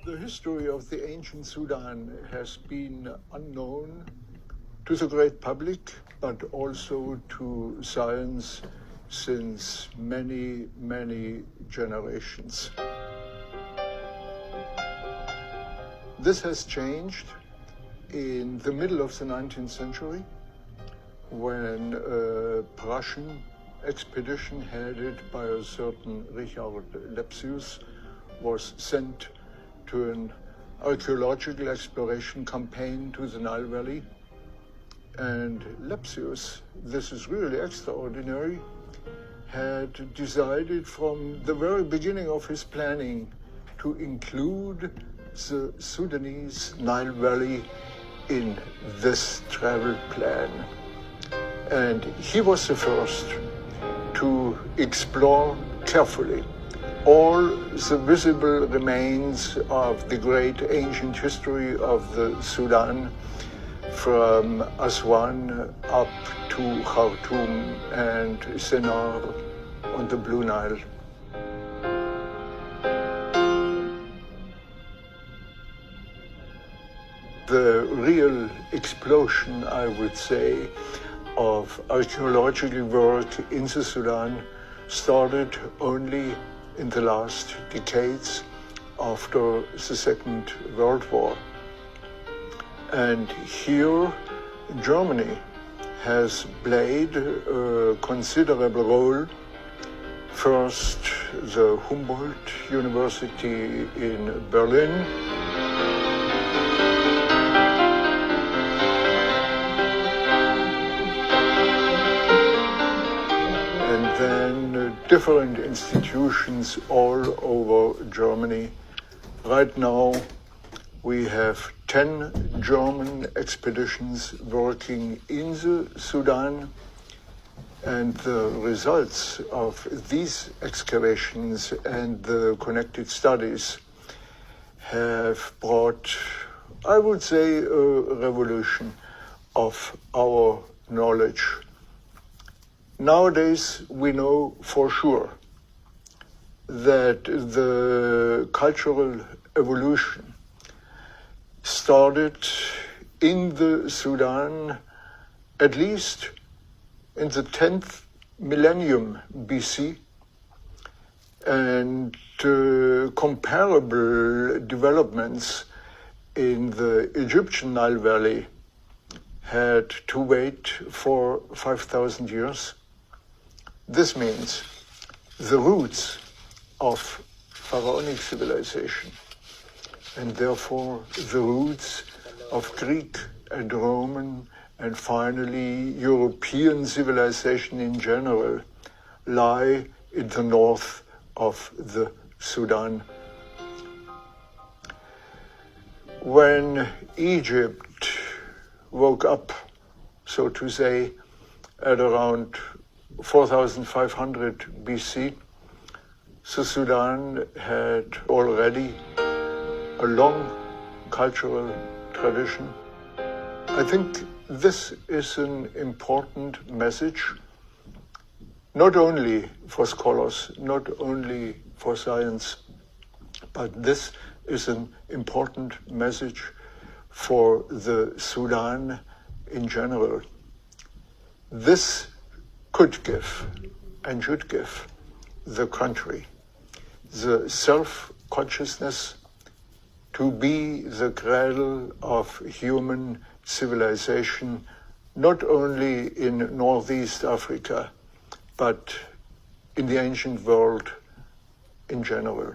The history of the ancient Sudan has been unknown to the great public, but also to science since many, many generations. This has changed in the middle of the 19th century when a Prussian expedition headed by a certain Richard Lepsius was sent to an archaeological exploration campaign to the Nile Valley. And Lepsius, this is really extraordinary, had decided from the very beginning of his planning to include the Sudanese Nile Valley in this travel plan. And he was the first to explore carefully all the visible remains of the great ancient history of the Sudan, from Aswan up to Khartoum and Sennar on the Blue Nile. The real explosion, I would say, of archaeological work in the Sudan started only in the last decades after the Second World War. And here, Germany has played a considerable role. First, the Humboldt University in Berlin, and then different institutions all over Germany. Right now, we have 10 German expeditions working in the Sudan, and the results of these excavations and the connected studies have brought, I would say, a revolution of our knowledge. Nowadays, we know for sure that the cultural evolution started in the Sudan at least in the 10th millennium BC, and comparable developments in the Egyptian Nile Valley had to wait for 5,000 years. This means the roots of pharaonic civilization, and therefore the roots of Greek and Roman and finally European civilization in general, lie in the north of the Sudan. When Egypt woke up, so to say, at around 4,500 BC, the Sudan had already a long cultural tradition. I think this is an important message, not only for scholars, not only for science, but this is an important message for the Sudan in general. This could give and should give the country the self-consciousness to be the cradle of human civilization, not only in Northeast Africa, but in the ancient world in general.